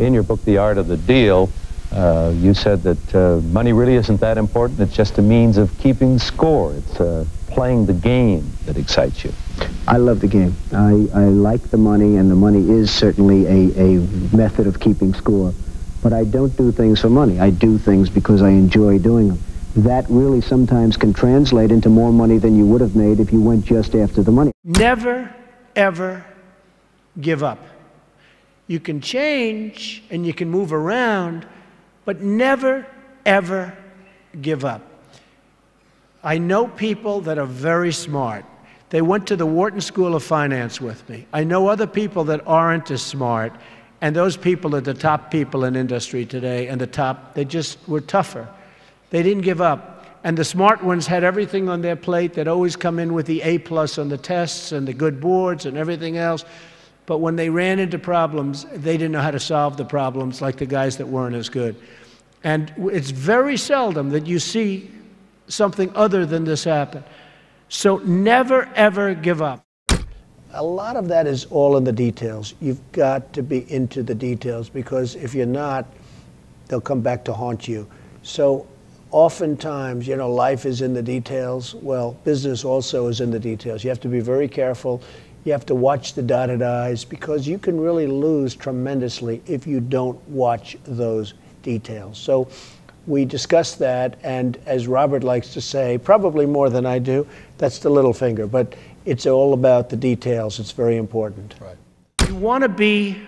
In your book, The Art of the Deal, you said that money really isn't that important. It's just a means of keeping score. It's playing the game that excites you. I love the game. I like the money, and the money is certainly a method of keeping score. But I don't do things for money. I do things because I enjoy doing them. That really sometimes can translate into more money than you would have made if you went just after the money. Never, ever give up. You can change and you can move around, but never, ever give up. I know people that are very smart. They went to the Wharton School of Finance with me. I know other people that aren't as smart, and those people are the top people in industry today, and they just were tougher. They didn't give up. And the smart ones had everything on their plate. They'd always come in with the A+ on the tests and the good boards and everything else. But when they ran into problems, they didn't know how to solve the problems like the guys that weren't as good. And it's very seldom that you see something other than this happen. So never, ever give up. A lot of that is all in the details. You've got to be into the details, because if you're not, they'll come back to haunt you. So oftentimes, you know, life is in the details. Well, business also is in the details. You have to be very careful. You have to watch the dotted I's, because you can really lose tremendously if you don't watch those details. So we discussed that, and as Robert likes to say, probably more than I do, that's the little finger. But it's all about the details. It's very important. Right. You want to be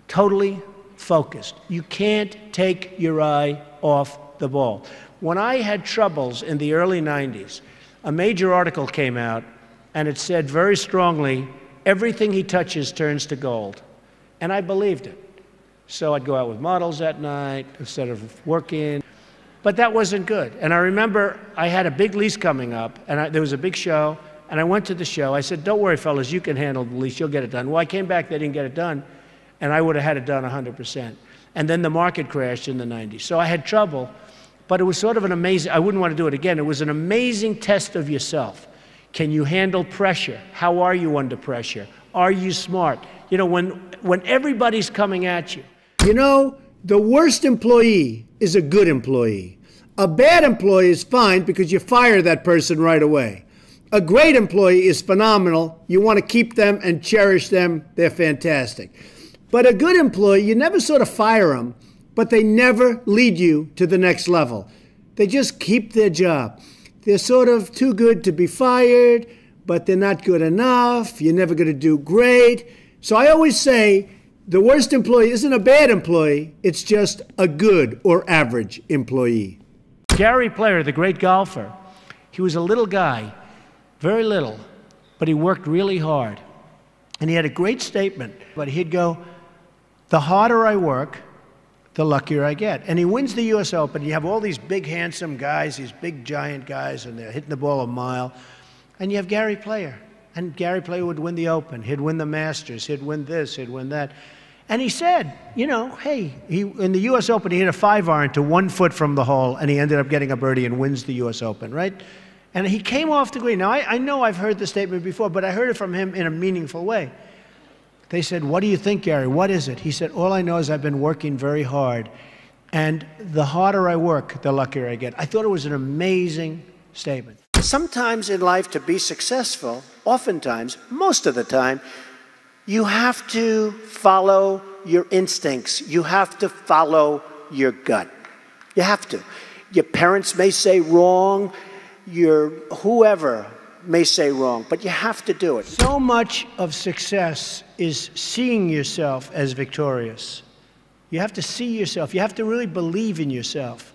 totally focused. You can't take your eye off the ball. When I had troubles in the early 90s, a major article came out, and it said very strongly, everything he touches turns to gold. And I believed it. So I'd go out with models at night instead of working. But that wasn't good. And I remember I had a big lease coming up, and there was a big show, and I went to the show. I said, don't worry, fellas, you can handle the lease. You'll get it done. Well, I came back, they didn't get it done, and I would have had it done 100%. And then the market crashed in the 90s. So I had trouble, but it was sort of an amazing, I wouldn't want to do it again. It was an amazing test of yourself. Can you handle pressure? How are you under pressure? Are you smart? You know, when everybody's coming at you. You know, the worst employee is a good employee. A bad employee is fine because you fire that person right away. A great employee is phenomenal. You want to keep them and cherish them. They're fantastic. But a good employee, you never sort of fire them, but they never lead you to the next level. They just keep their job. They're sort of too good to be fired, but they're not good enough. You're never going to do great. So I always say the worst employee isn't a bad employee. It's just a good or average employee. Gary Player, the great golfer, he was a little guy, very little, but he worked really hard. And he had a great statement, but he'd go, the harder I work, the luckier I get. And he wins the US Open. You have all these big, handsome guys, these big, giant guys, and they're hitting the ball a mile. And you have Gary Player. And Gary Player would win the Open. He'd win the Masters. He'd win this. He'd win that. And he said, you know, hey, in the US Open, he hit a 5-iron to 1 foot from the hole, and he ended up getting a birdie and wins the US Open, right? And he came off the green. Now, I know I've heard the statement before, but I heard it from him in a meaningful way. They said, what do you think, Gary? What is it? He said, all I know is I've been working very hard, and the harder I work, the luckier I get. I thought it was an amazing statement. Sometimes in life, to be successful, oftentimes, most of the time, you have to follow your instincts. You have to follow your gut. You have to. Your parents may say wrong, whoever may say wrong, but you have to do it. So much of success is seeing yourself as victorious. You have to see yourself. You have to really believe in yourself.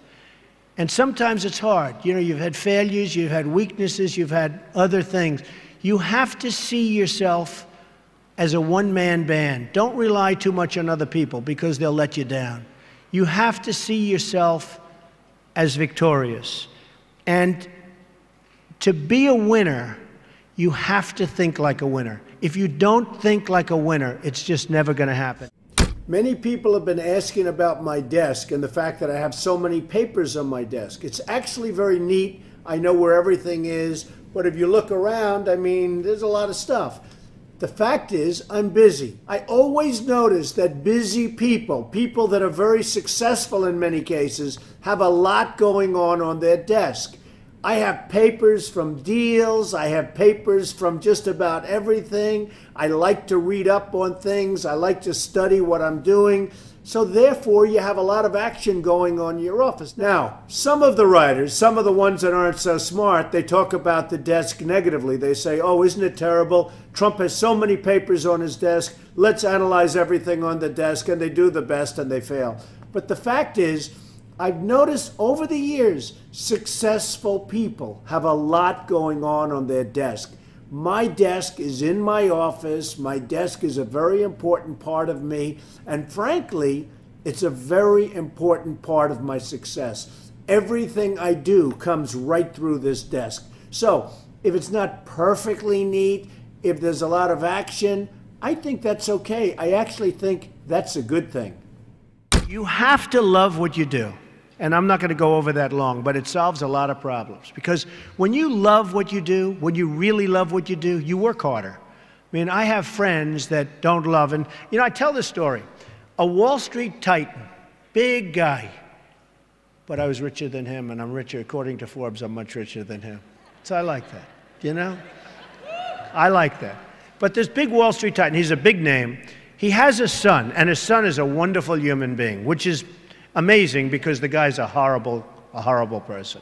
And sometimes it's hard. You know, you've had failures, you've had weaknesses, you've had other things. You have to see yourself as a one-man band. Don't rely too much on other people because they'll let you down. You have to see yourself as victorious. And to be a winner, you have to think like a winner. If you don't think like a winner, it's just never going to happen. Many people have been asking about my desk and the fact that I have so many papers on my desk. It's actually very neat. I know where everything is, but if you look around, I mean, there's a lot of stuff. The fact is, I'm busy. I always notice that busy people, people that are very successful in many cases, have a lot going on their desk. I have papers from deals. I have papers from just about everything. I like to read up on things. I like to study what I'm doing. So therefore, you have a lot of action going on in your office. Now, some of the writers, some of the ones that aren't so smart, they talk about the desk negatively. They say, oh, isn't it terrible? Trump has so many papers on his desk. Let's analyze everything on the desk. And they do the best and they fail. But the fact is, I've noticed over the years, successful people have a lot going on their desk. My desk is in my office. My desk is a very important part of me. And frankly, it's a very important part of my success. Everything I do comes right through this desk. So if it's not perfectly neat, if there's a lot of action, I think that's okay. I actually think that's a good thing. You have to love what you do. And I'm not going to go over that long, but it solves a lot of problems. Because when you love what you do, when you really love what you do, you work harder. I mean, I have friends that don't love, and, you know, I tell this story. A Wall Street titan, big guy, but I was richer than him, and I'm richer, according to Forbes, I'm much richer than him. So I like that, you know? I like that. But this big Wall Street titan, he's a big name. He has a son, and his son is a wonderful human being, which is amazing because the guy's a horrible person.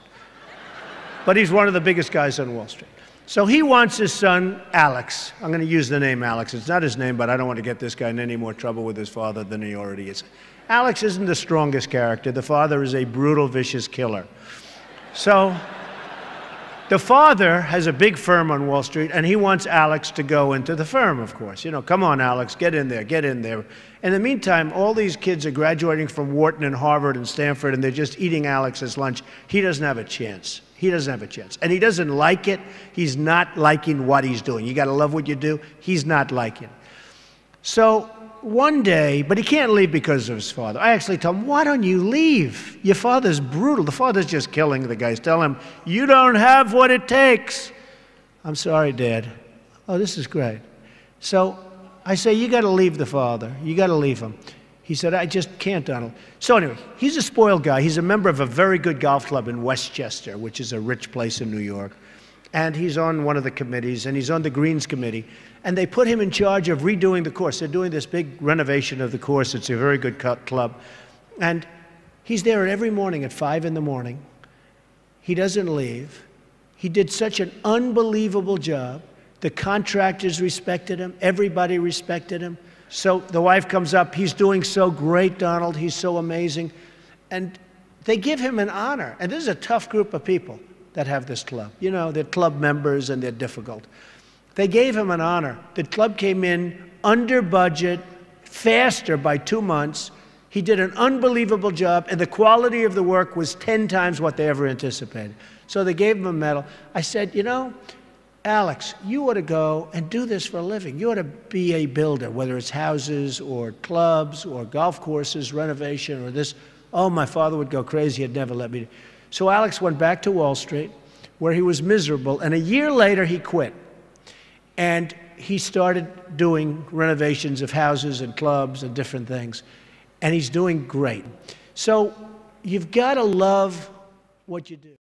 But he's one of the biggest guys on Wall Street. So he wants his son, Alex. I'm going to use the name Alex. It's not his name, but I don't want to get this guy in any more trouble with his father than he already is. Alex isn't the strongest character. The father is a brutal, vicious killer. So the father has a big firm on Wall Street, and he wants Alex to go into the firm, of course. You know, come on, Alex, get in there, get in there. In the meantime, all these kids are graduating from Wharton and Harvard and Stanford, and they're just eating Alex's lunch. He doesn't have a chance. He doesn't have a chance. And he doesn't like it. He's not liking what he's doing. You got to love what you do. He's not liking it. So one day, but he can't leave because of his father. I actually tell him, why don't you leave? Your father's brutal. The father's just killing the guys. Tell him, you don't have what it takes. I'm sorry, Dad. Oh, this is great. So I say, you got to leave the father. You got to leave him. He said, I just can't, Donald. So anyway, he's a spoiled guy. He's a member of a very good golf club in Westchester, which is a rich place in New York. And he's on one of the committees, and he's on the Greens Committee. And they put him in charge of redoing the course. They're doing this big renovation of the course. It's a very good club. And he's there every morning at 5 in the morning. He doesn't leave. He did such an unbelievable job. The contractors respected him. Everybody respected him. So the wife comes up. He's doing so great, Donald. He's so amazing. And they give him an honor. And this is a tough group of people that have this club. You know, they're club members and they're difficult. They gave him an honor. The club came in under budget, faster by 2 months. He did an unbelievable job, and the quality of the work was 10 times what they ever anticipated. So they gave him a medal. I said, you know, Alex, you ought to go and do this for a living. You ought to be a builder, whether it's houses or clubs or golf courses, renovation or this. Oh, my father would go crazy. He'd never let me. So Alex went back to Wall Street, where he was miserable, and a year later he quit. And he started doing renovations of houses and clubs and different things. And he's doing great. So you've got to love what you do.